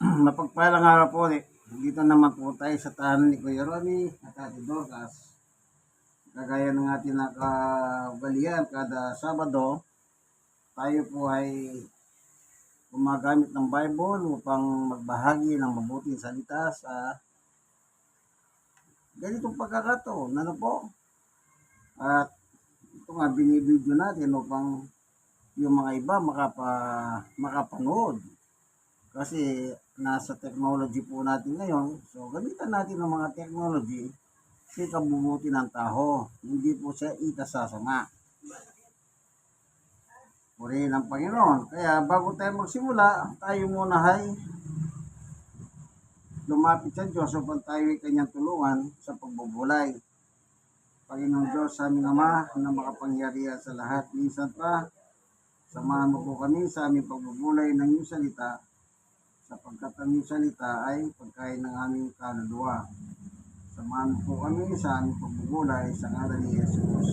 Mapagpalang araw po ulit. Dito naman po tayo sa tahanan ni Kuya Ronnie at Ate Dorcas. Kagaya ng ating nakabalian kada Sabado, tayo po ay gumagamit ng Bible upang magbahagi ng mabuting salita sa ganitong pagkakataon. Ano po? At ito nga binibidyo natin upang yung mga iba makapanood. Kasi nasa technology po natin ngayon. So, gamitan natin ng mga technology sa ikabubuti ng tao. Hindi po siya ikasasama. Purihin ang Panginoon. Kaya bago tayo magsimula, tayo muna ay lumapit sa Diyos upang tayo ay kanyang tulungan sa pagbubulay. Panginoong Diyos, aming Ama na makapangyarihan sa lahat. Minsan pa, samahan mo po kami sa aming pagbubulay ng iyong salita, sapagkat ang iyong salita ay pagkain ng aming kaluluwa. Samahan mo po kami sa aming pagbubulay sa ngalan ni Jesus.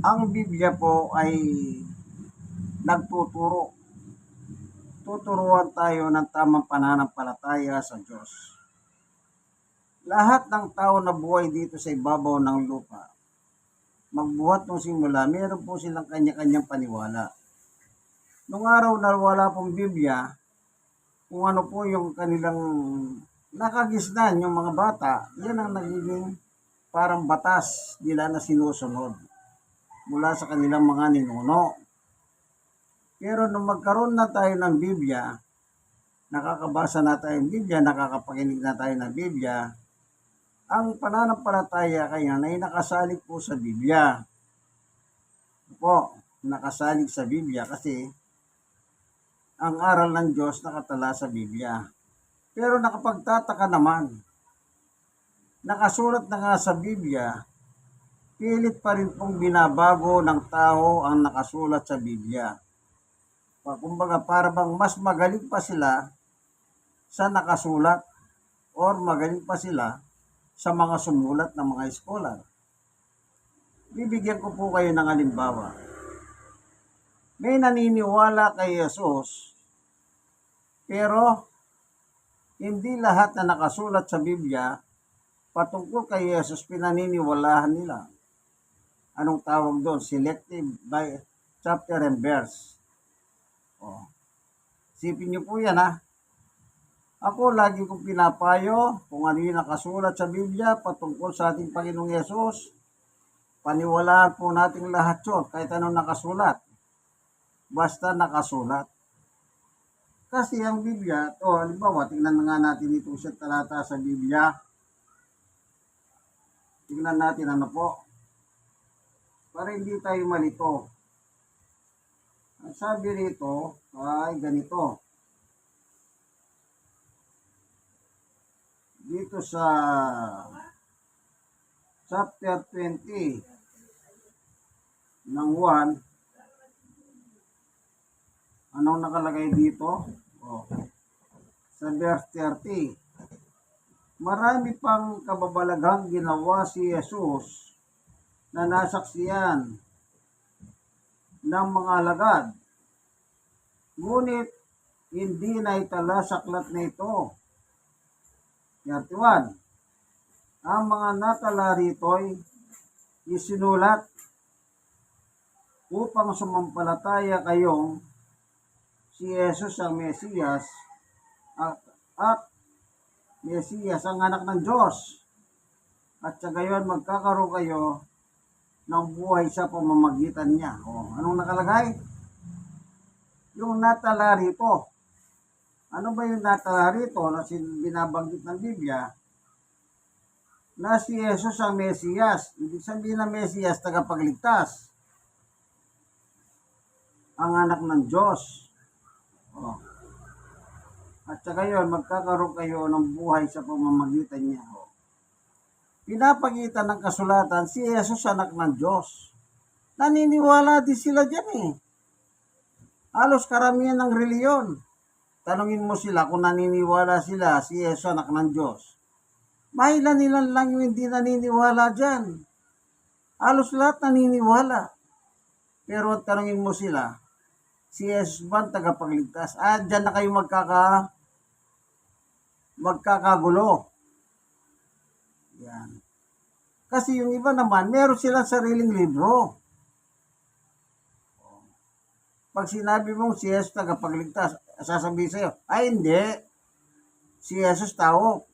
Ang Biblia po ay nagtuturo. Tuturuan tayo ng tamang pananampalataya sa Diyos. Lahat ng tao na buhay dito sa ibabaw ng lupa, magbuhat ng simula, meron po silang kanya-kanyang paniwala. Nung araw na wala pong Biblia, kung ano po yung kanilang nakagisnan yung mga bata, yan ang nagiging parang batas nila na sinusunod mula sa kanilang mga ninuno. Pero nung magkaroon na tayo ng Biblia, nakakabasa na tayo ng Biblia, nakakapakinig na tayo ng Biblia, ang pananampalataya kaya ay nakasalig po sa Biblia. Po, nakasalig sa Biblia kasi ang aral ng Diyos nakatala sa Biblia. Pero nakapagtataka naman, nakasulat na nga sa Biblia, pilit pa rin pong binabago ng tao ang nakasulat sa Biblia. Kumbaga para bang mas magaling pa sila sa nakasulat or magaling pa sila sa mga sumulat ng mga scholar. Bibigyan ko po kayo ng halimbawa. May naniniwala kay Jesus, pero hindi lahat na nakasulat sa Biblia patungkol kay Jesus pinaniniwalahan nila. Anong tawag doon? Selective by chapter and verse. Sipin niyo po yan ha. Ako lagi kong pinapayo kung ano yung nakasulat sa Biblia patungkol sa ating Panginoong Yesus. Paniwalaan po natin lahat yun kahit anong nakasulat. Basta nakasulat. Kasi ang Biblia, halimbawa, tingnan nga natin itong sa talata sa Biblia. Tingnan natin ano po. Para hindi tayo malito. Ang sabi rito ay ganito. Dito sa chapter 20 ng 1, anong nakalagay dito? Sa verse 30, marami pang kababalaghang ginawa si Jesus na nasaksiyan ng mga alagad, ngunit hindi na itala sa aklat na ito. 31. Ang mga natala rito'y isinulat upang sumampalataya kayong si Jesus ang Mesiyas at Mesiyas ang anak ng Diyos, at sa gayon magkakaroon kayo ng buhay sa pamamagitan niya. Anong nakalagay? Yung natala rito. Ano ba yung natala rito na binabanggit ng Biblia? Na si Jesus ang Mesiyas. Ibig sabihin na Mesiyas, tagapagligtas. Ang anak ng Diyos. At sa gayon, magkakaroon kayo ng buhay sa pamamagitan niya. Pinapagitan ng kasulatan, si Jesus anak ng Diyos. Naniniwala din sila dyan Halos karamihan ng reliyon. Tanungin mo sila kung naniniwala sila si Jesus anak ng Diyos. Mailan-ilan lang yung hindi naniniwala dyan. Halos lahat naniniwala. Pero tanungin mo sila, Si Jesus ba ang tagapagligtas? Diyan na kayo magkakagulo. Yan. Kasi yung iba naman, meron silang sariling libro. Pag sinabi mong si Jesus tagapagligtas, sasabihin sa'yo, hindi. Si Jesus tao.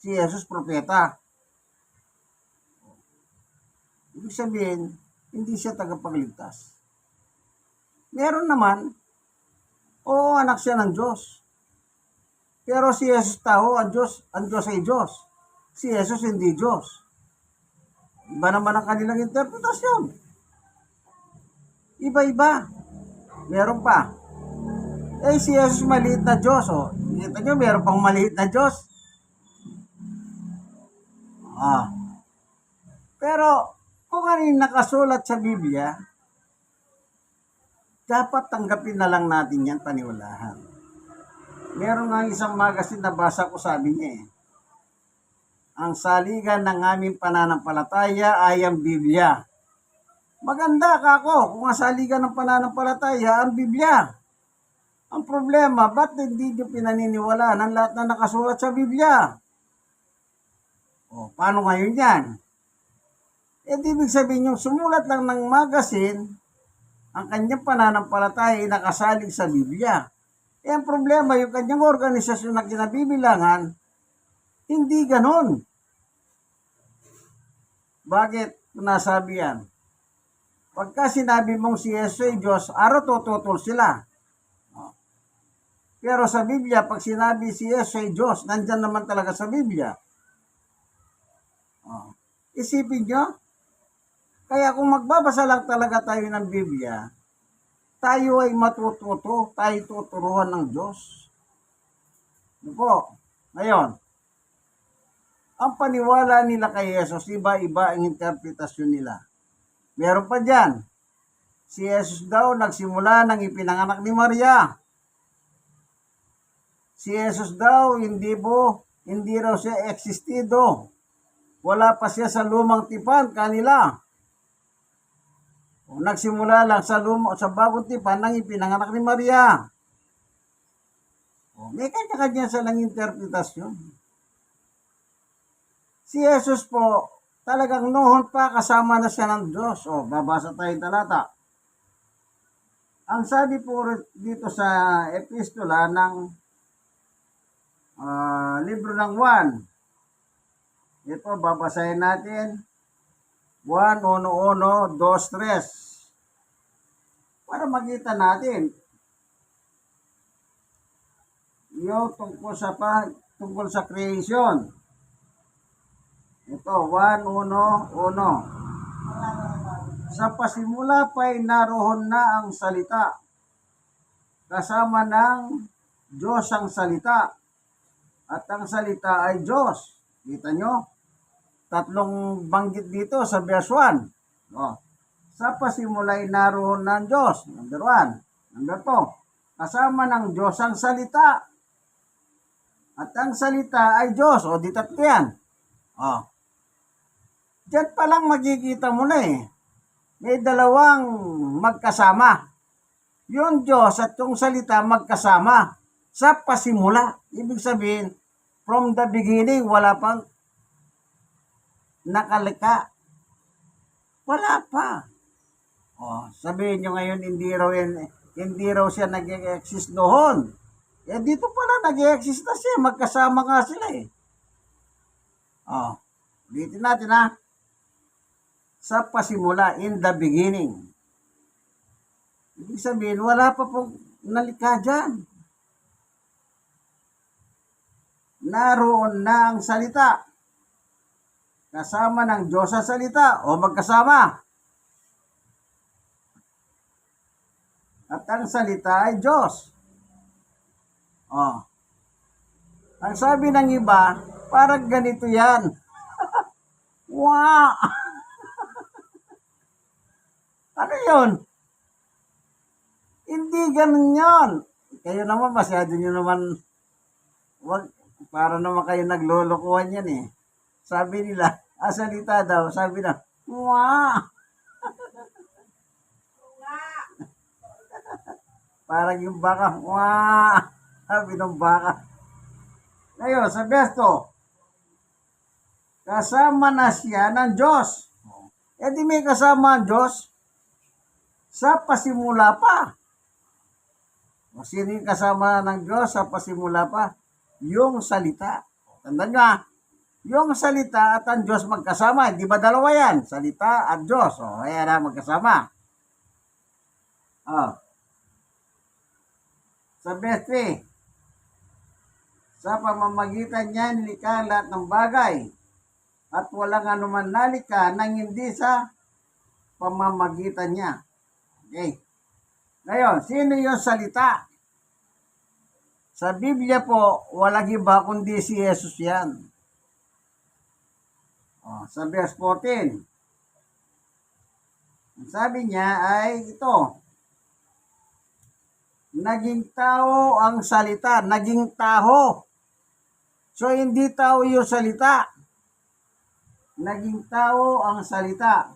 Si Jesus propeta. Ibig sabihin, hindi siya tagapagligtas. Meron naman, oo, anak siya ng Diyos. Pero si Jesus tao, ang Diyos ay Diyos. Si Jesus hindi Diyos. Iba naman ang kanilang interpretasyon. Iba-iba. Meron pa. Si Jesus maliit na Diyos. Kita nyo, meron pang maliit na Diyos. Pero, kung ano yung nakasulat sa Biblia, dapat tanggapin na lang natin yan, paniwalahan. Meron nga isang magazine na basa ko, sabi niya ang saligan ng aming pananampalataya ay ang Biblia. Maganda kako kung ang saligan ng pananampalataya ang Biblia. Ang problema, ba't hindi nyo pinaniniwalaan ang lahat na nakasulat sa Biblia? Paano ngayon yan? Ibig sabihin yung sumulat lang ng magazine, ang kanyang pananampalataya ay nakasalig sa Biblia. Ang problema, yung kanyang organisasyon na kinabibilangan, hindi ganon. Bakit nasabi yan? Pagka sinabi mong si Jesus ay Diyos, tututol sila. Pero sa Biblia, pag sinabi si Jesus ay Diyos, nandyan naman talaga sa Biblia. Isipin nyo, kaya kung magbabasa lang talaga tayo ng Biblia, tayo ay matututo, tayo tuturuan ng Diyos. Ngayon, ang paniwala nila kay Jesus, iba-iba ang interpretasyon nila. Meron pa dyan, si Jesus daw nagsimula nang ipinanganak ni Maria. Si Jesus daw, hindi raw siya existido. Wala pa siya sa lumang tipan kanila. Nagsimula lang sa bagong tipan nang ipinanganak ni Maria. May kanya-kanya silang interpretasyon. Si Jesus po, talagang noon pa kasama na siya ng Diyos. Babasa tayong talata. Ang sabi po dito sa epistola ng libro ng 1. Ito, babasahin natin. 1:1, 2:3. Para makita natin yung tungkol sa creation. Ito, 1:1. Sa pasimula pa'y naroon na ang salita. Kasama ng Diyos ang salita. At ang salita ay Diyos. Kita nyo? 3 banggit dito sa verse 1. Sa pasimula ay naroon na ang Diyos. Number 1. Number 2. Kasama ng Diyos ang salita. At ang salita ay Diyos. Di tatlo yan. Diyan pa lang magkikita mo na may dalawang magkasama. Yung Diyos at yung salita magkasama sa pasimula. Ibig sabihin, from the beginning, wala pang nakalika. Wala pa. Sabihin nyo ngayon, hindi raw siya nag-exist noon. Dito pala nag-exist na siya. Magkasama nga sila Dito natin sa pasimula, in the beginning. Ibig sabihin, wala pa pong nalika dyan. Naroon na ang salita. Kasama ng Diyos sa salita o magkasama. At ang salita ay Diyos. Ang sabi ng iba, parang ganito yan. Wow! Ano yun? Hindi ganun yun. Kayo naman, masyado nyo naman, para naman kayo naglulukuhan yan Sabi nila, salita daw, sabi na, wow! Parang yung baka, wah! Sabi ng baka. Ngayon, sa verso, kasama na siya ng Diyos. E di may kasama ang Diyos sa pasimula pa. O sino yung kasama ng Diyos sa pasimula pa? Yung salita. Tandaan nyo yung salita at ang Diyos magkasama. Di ba dalawa yan? Salita at Diyos. O, ayan na, magkasama. O. Sa verse 3, sa pamamagitan niya nilikha lahat ng bagay at walang anuman nalikha nang hindi sa pamamagitan niya. Okay. Ngayon, sino yung salita? Sa Biblia po, walang iba kundi si Jesus yan. O, sa verse 14, ang sabi niya ay ito, naging tao ang salita, naging taho. So, hindi tao yung salita. Naging tao ang salita.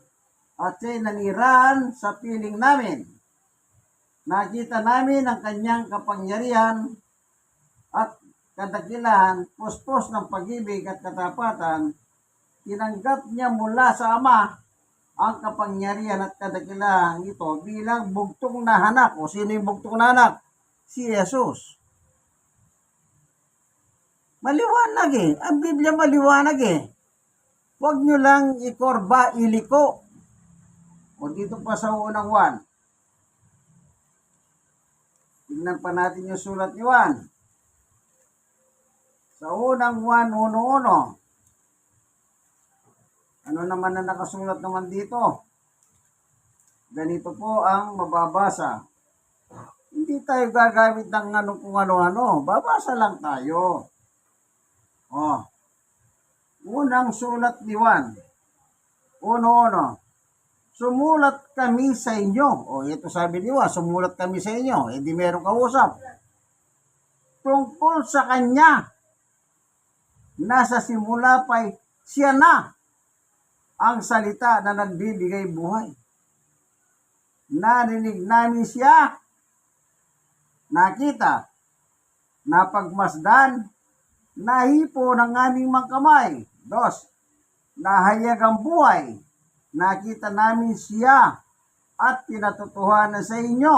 At siya'y nanirahan sa piling namin. Nakita namin ang kanyang kapangyarihan at kadakilahan, puspos ng pag-ibig at katapatan. Tinanggap niya mula sa Ama ang kapangyarihan at kadakilahan ito bilang bugtong na anak. O sino yung bugtong na anak? Si Jesus. Maliwanag eh. Ang Biblia maliwanag eh. Huwag nyo lang ikorba, iliko. O dito pa sa unang 1. Tignan pa natin yung sulat ni Juan. Sa unang 1:1. Ano naman na nakasulat naman dito? Ganito po ang mababasa. Hindi tayo gagamit ng kung ano-ano. Babasa lang tayo. Unang sulat ni Juan. 1:1. Sumulat kami sa inyo. Ito sabi ni Juan, sumulat kami sa inyo. Hindi meron kausap. Tungkol sa kanya. Nasa simula pa siya na ang salita na nagbibigay buhay. Narinig namin siya, nakita, napagmasdan, nahipo ng aming mga kamay. 2, nahayag ang buhay, nakita namin siya at pinatotohanan sa inyo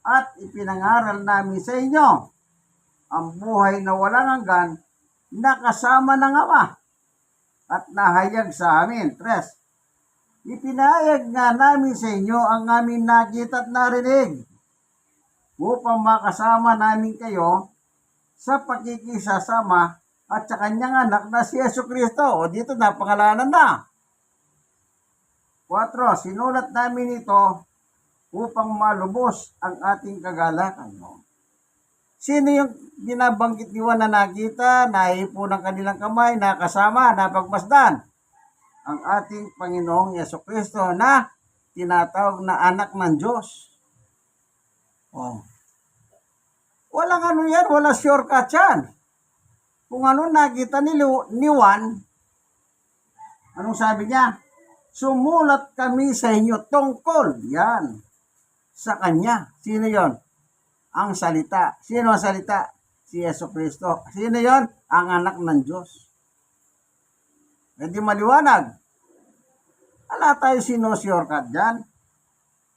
at ipinangaral namin sa inyo ang buhay na walang hanggan na kasama ng Ama at nahayag sa amin. 3, ipinahayag nga namin sa inyo ang aming nakita at narinig upang makasama namin kayo sa pakikisasama at sa kanyang anak na si Jesucristo. O dito napangalanan na. 4, sinulat namin ito upang malubos ang ating kagalakan. Sino yung binabanggit ni Juan na nakita, nahipo ng kanilang kamay, nakasama, napagmasdan? Ang ating Panginoong Jesucristo na tinatawag na anak ng Diyos. Walang ano yan, walang shortcut yan. Kung ano nakita ni Juan, anong sabi niya? Sumulat kami sa inyo tungkol yan sa kanya. Sino yon? Ang salita. Sino ang salita? Si Jesucristo. Sino yon? Ang anak ng Diyos. Hindi maliwanag. Wala tayo shortcut dyan.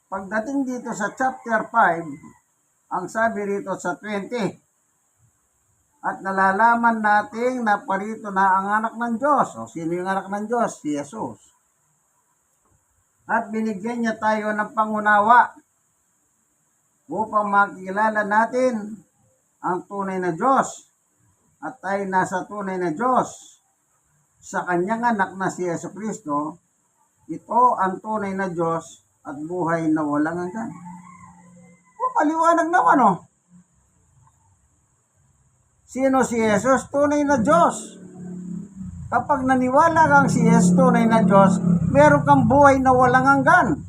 Pagdating dito sa chapter 5, ang sabi rito sa 20, at nalalaman natin na parito na ang anak ng Diyos. O sino yung anak ng Diyos? Si Jesus. At binigyan niya tayo ng pangunawa upang makilala natin ang tunay na Diyos at tayo nasa tunay na Diyos sa kanyang anak na si Jesucristo. Ito ang tunay na Diyos at buhay na walang hanggan. Paliwanag naman Sino si Jesus? Tunay na Diyos. Kapag naniwala kang si Jesus tunay na Diyos, meron kang buhay na walang hanggan.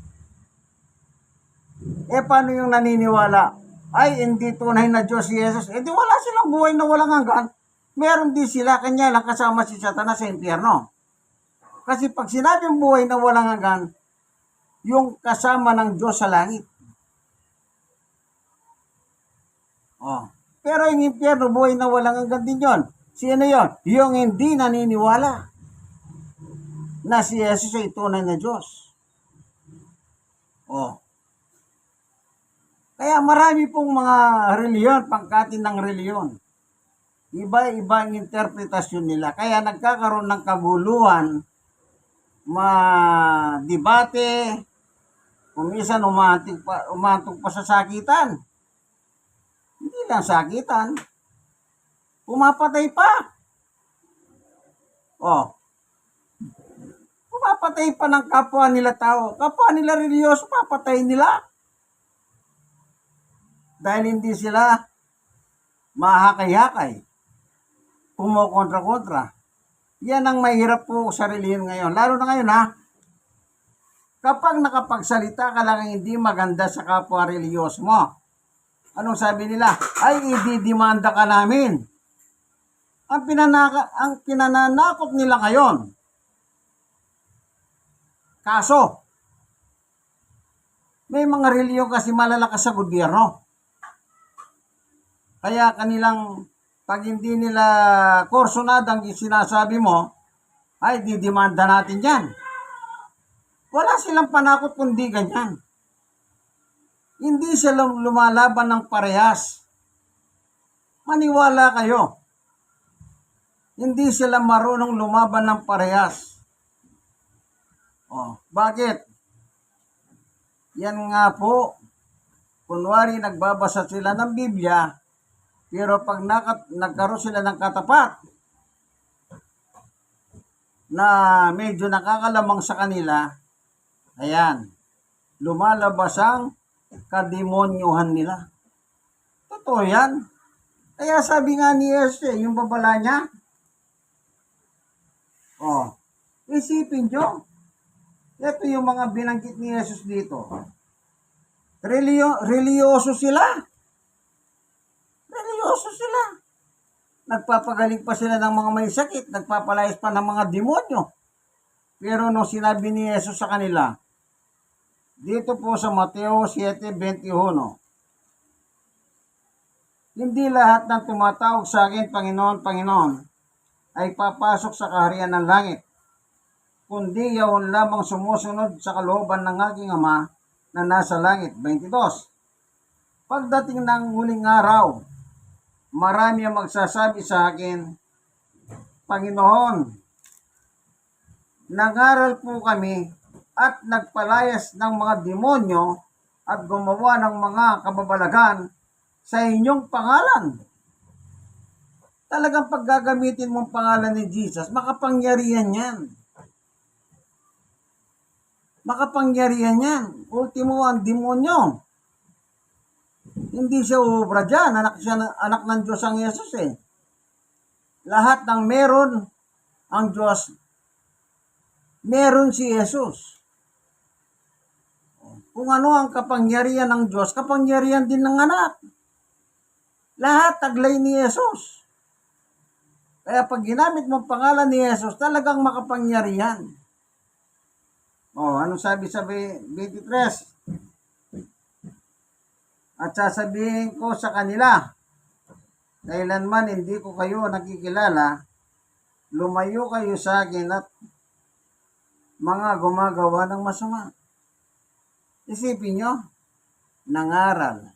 Paano yung naniniwala? Ay, hindi tunay na Diyos si Jesus. Di wala silang buhay na walang hanggan. Meron din sila, kanya lang kasama si Satanas sa impyerno. Kasi pag sinabing buhay na walang hanggan, yung kasama ng Diyos sa langit. Oh. Pero yung impyerno, buhay na walang hanggan din yun. Sino yun? Yung hindi naniniwala na si Jesus ay tunay na Diyos. Oh. Kaya marami pong mga reliyon, pangkatin ng reliyon. Iba-iba ang interpretasyon nila. Kaya nagkakaroon ng kaguluhan, debate, kung minsan umantog pa sa sakitan. Hindi lang sakitan, pumapatay pa. Oh, pumapatay pa ng kapwa nila tao. Kapwa nila religyoso, papatay nila. Dahil hindi sila mahakay-hakay, kumukontra-kontra. Yan ang mahirap po sa reliyon ngayon. Lalo na ngayon ha, kapag nakapagsalita ka lang hindi maganda sa kapwa religyoso mo, anong sabi nila? Ay, ididimanda ka namin. Ang pinananakot nila ngayon, kaso, may mga reliyon kasi malalakas sa gobyerno. Kaya kanilang, pag hindi nila kursunadang sinasabi mo, ay didimanda natin yan. Wala silang panakot kundi ganyan. Hindi sila lumalaban ng parehas. Maniwala kayo. Hindi sila marunong lumaban ng parehas. Oh, bakit? Yan nga po, kunwari nagbabasa sila ng Biblia, pero pag nagkaroon sila ng katapat na medyo nakakalamang sa kanila, ayan, lumalabas ang kademonyuhan nila. Totoo yan. Kaya sabi nga ni Jesus, yung babala niya, oh, isipin nyo, ito yung mga binanggit ni Jesus dito. Religyoso sila. Religyoso sila. Nagpapagaling pa sila ng mga may sakit, nagpapalayas pa ng mga demonyo. Pero nung sinabi ni Jesus sa kanila, dito po sa Mateo 7:21, hindi lahat ng tumatawag sa akin, Panginoon, Panginoon, ay papasok sa kaharian ng langit, kundi yaon lamang sumusunod sa kalooban ng aking Ama na nasa langit. 22. Pagdating ng huling araw, marami ang magsasabi sa akin, Panginoon, nangaral po kami at nagpalayas ng mga demonyo at gumawa ng mga kababalagan sa inyong pangalan. Talagang paggagamitin mong pangalan ni Jesus, makapangyarihan yan. Makapangyarihan yan. Ultimo ang demonyo. Hindi siya uubra dyan. Anak ng Diyos ang Jesus eh. Lahat ng meron ang Diyos, meron si Jesus. Kung ano ang kapangyarihan ng Diyos, kapangyarihan din ng anak. Lahat taglay ni Jesus. Kaya pag ginamit mo pangalan ni Jesus, talagang makapangyarihan. Ano sabi sa 23? At sasabihin ko sa kanila, kailanman hindi ko kayo nakikilala, lumayo kayo sa akin at mga gumagawa ng masama. Isipin nyo, nangaral.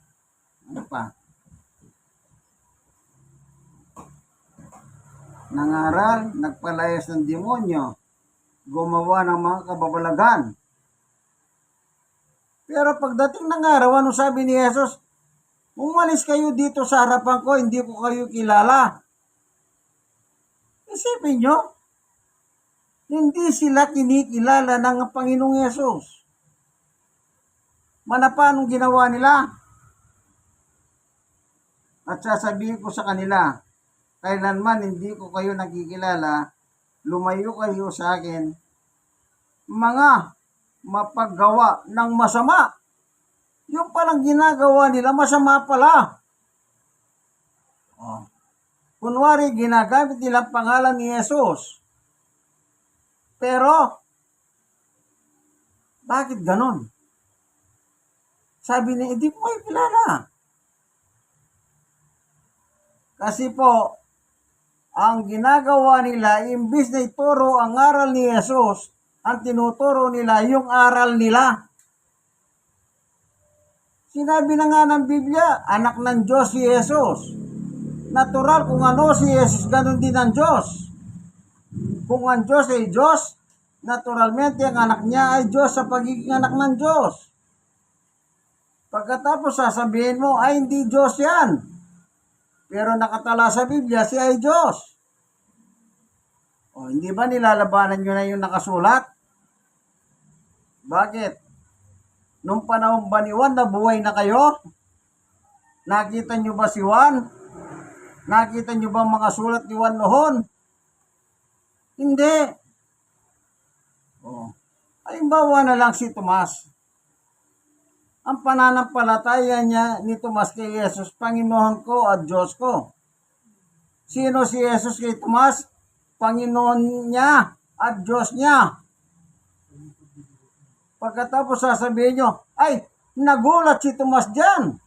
Ano pa? Nangaral, nagpalayas ng demonyo, gumawa ng mga kababalagan. Pero pagdating ng araw, ano sabi ni Jesus? Umalis kayo dito sa harapan ko, hindi ko kayo kilala. Isipin nyo, hindi sila kinikilala ng Panginoong Yesus. Paanong ginawa nila? At sasabihin ko sa kanila, kailanman hindi ko kayo nakikilala, lumayo kayo sa akin, mga mapaggawa ng masama. Yung palang ginagawa nila, masama pala. Kunwari, ginagamit nila pangalan ni Jesus. Pero, bakit ganon? Sabi niya, hindi ko kayo kilala. Kasi po, ang ginagawa nila, imbis na ituro ang aral ni Jesus, ang tinuturo nila yung aral nila. Sinabi na nga ng Biblia, anak ng Diyos si Jesus. Natural, kung ano si Jesus, ganun din ang Diyos. Kung ang Diyos ay Diyos, naturalmente ang anak niya ay Diyos sa pagiging anak ng Diyos. Pagkatapos sasabihin mo, ay hindi Diyos yan. Pero nakatala sa Biblia, siya ay Diyos. O, hindi ba nilalabanan nyo na yung nakasulat? Bakit? Nung panahon ba ni Juan, nabuhay na kayo? Nakita nyo ba si Juan? Nakita nyo ba mga sulat ni Juan noon? Hindi. O, halimbawa na lang si Tomas. Ang pananampalataya niya ni Tomas kay Jesus, Panginoon ko at Diyos ko. Sino si Jesus kay Tomas? Panginoon niya at Diyos niya. Pagkatapos sasabihin nyo, ay, nagulat si Tomas dyan.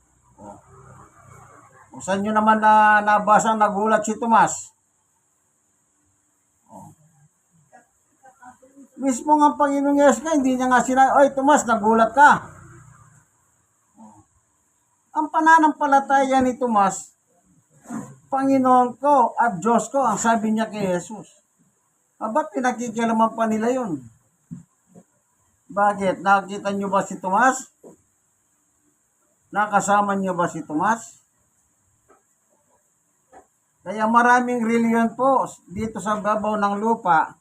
O, saan nyo naman na nabasa nagulat si Tomas? O. Mismo nga Panginoong Yesus ka, hindi niya nga sinabi, oy Tomas, nagulat ka. O. Ang pananampalataya ni Tomas, Panginoon ko at Diyos ko, ang sabi niya kay Jesus. Ba't pinakikialaman pa nila yun? Bakit? Nakita nyo ba si Tomas? Nakasama nyo ba si Tomas? Kaya maraming reliyon po dito sa babaw ng lupa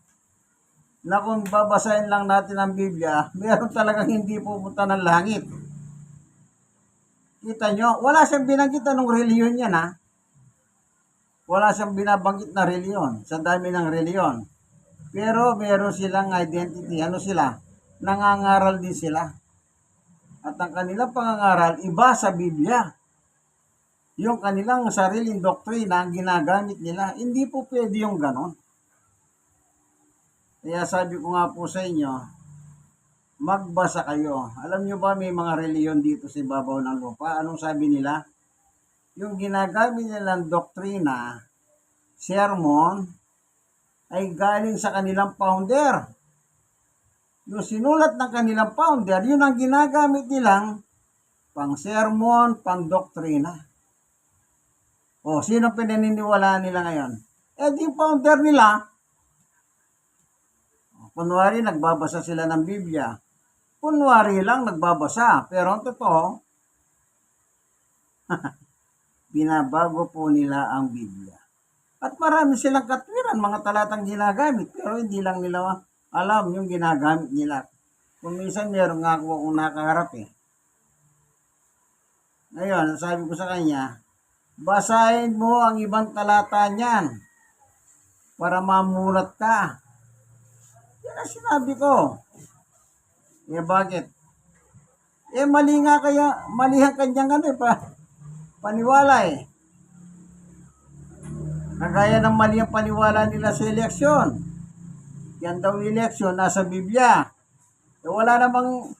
na kung babasahin lang natin ang Biblia, meron talagang hindi pupunta ng langit. Kita nyo? Wala siyang binanggit anong reliyon yan, ha? Wala siyang binabanggit na reliyon sa dami ng reliyon. Pero meron silang identity. Ano sila? Nangangaral din sila. At ang kanilang pangangaral, iba sa Biblia. Yung kanilang sariling doktrina ang ginagamit nila. Hindi po pwede yung ganon. Kaya sabi ko nga po sa inyo, magbasa kayo. Alam nyo ba may mga reliyon dito sa ibabaw ng lupa? Anong sabi nila? Yung ginagamit nilang doktrina, sermon, ay galing sa kanilang founder. Yung sinulat ng kanilang founder, yun ang ginagamit nilang pang sermon, pang doktrina. O, sino pinaniniwalaan nila ngayon? Di founder nila. Kunwari, nagbabasa sila ng Biblia. Kunwari lang nagbabasa. Pero ang totoo, binabago po nila ang Biblia. At marami silang katwiran, mga talatang ginagamit, pero hindi lang nila alam yung ginagamit nila. Kung minsan meron nga ako kung nakaharap eh. Ngayon, sabi ko sa kanya, basahin mo ang ibang talata niyan para mamulat ka. Yan ang sinabi ko. Bakit? Mali nga kaya, mali ang kanyang paniwala eh. Kagaya ng mali ang paniwala nila sa eleksyon. Yan daw eleksyon, nasa Biblia. Wala namang,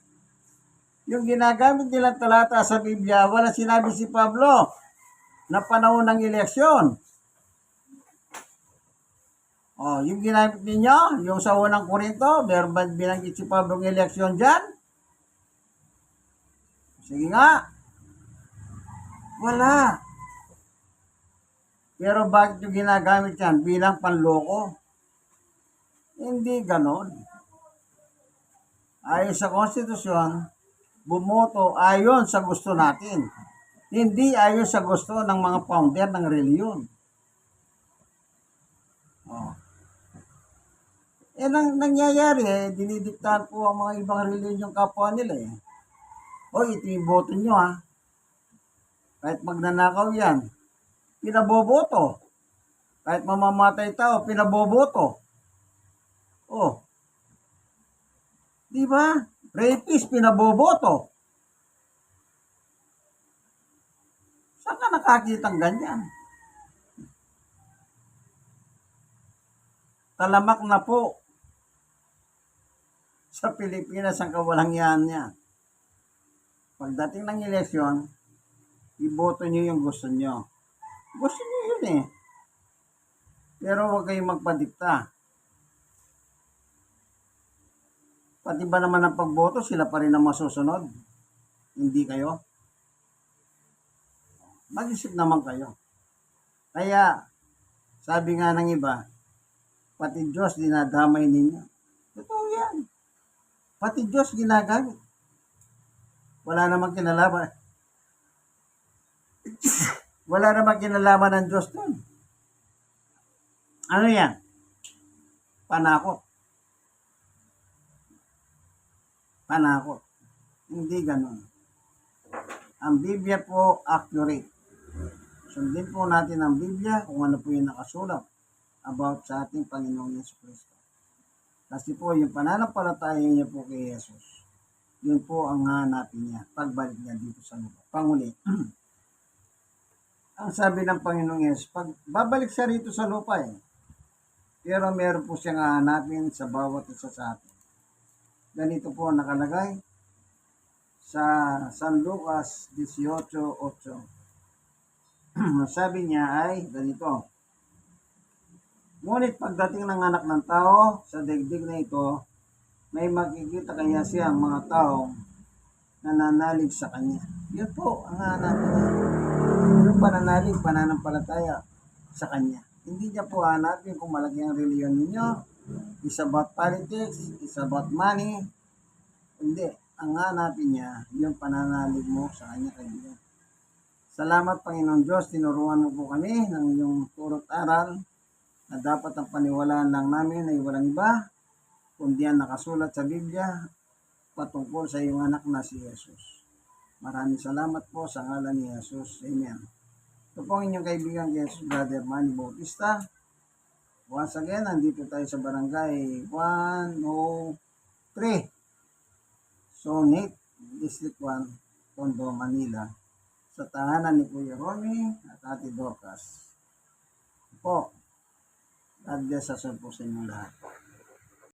yung ginagamit nilang talata sa Biblia, wala sinabi si Pablo na panahon ng eleksyon. Yung ginamit ninyo, yung sa unang Korinto, meron ba binanggit si Pablo ng eleksyon dyan? Sige nga. Wala. Pero bakit yung ginagamit yan? Bilang panloko? Hindi ganon. Ayon sa konstitusyon, bumoto ayon sa gusto natin. Hindi ayon sa gusto ng mga founder ng reliyon. Nangyayari dinidiktahan po ang mga ibang reliyon yung kapwa nila eh. Ito yung boto nyo ha. Kahit magnanakaw yan, pinaboboto. Kahit mamamatay tao, pinaboboto. Di ba? Rapist, pinaboboto. Saan ka nakakitang ganyan? Talamak na po sa Pilipinas ang kawalangyaan niya. Pagdating ng eleksyon, iboto nyo yung gusto nyo. Gusto nyo yun yan eh. Pero huwag kayong magpadikta. Pati ba naman ang pagboto, sila pa rin ang masusunod? Hindi kayo? Mag-isip naman kayo. Kaya, sabi nga ng iba, pati Diyos dinadamay ninyo. Totoo yan. Pati Diyos ginagamit. Wala namang kinalaman. Wala namang kinalaman ng Diyos doon. Ano yan? Panakot. Panakot. Hindi ganun. Ang Biblia po accurate. Sundin po natin ang Biblia kung ano po yung nakasulat about sa ating Panginoong Jesucristo. Kasi po yung pananampalataya niya po kay Jesus, yun po ang hanapin niya pagbalik niya dito sa lupa. Panguli. Ang sabi ng Panginoong Yesus, pag babalik siya rito sa lupa pero meron po siyang hahanapin sa bawat isa sa atin. Ganito po nakalagay sa San Lucas 18:8. Sabi niya ay ganito, ngunit pagdating ng anak ng tao sa daigdig na ito, may makikita kaya siyang mga taong nananalig sa kanya. Yun po ang hanapin niya. Yung pananalig, pananampalataya sa kanya. Hindi niya po hanapin kung malaki ang reliyon ninyo. It's about politics, it's about money. Hindi. Ang hanapin niya, yung pananalig mo sa kanya, kaibigan. Salamat, Panginoon Diyos. Tinuruan mo po kami ng iyong turot aral na dapat ang paniwalaan lang namin ay walang iba, kundi ang nakasulat sa Biblia patungkol sa iyong anak na si Jesus. Maraming salamat po sa ngalan ni Jesus. Amen. Ito po ang inyong kaibigan Jesus, Brother Manny Bautista. Once again, nandito tayo sa barangay 103, Zone 8, District 1, Tondo, Manila, sa tahanan ni Kuya Romy at Ate Dorcas. Po, God bless us po sa inyong lahat.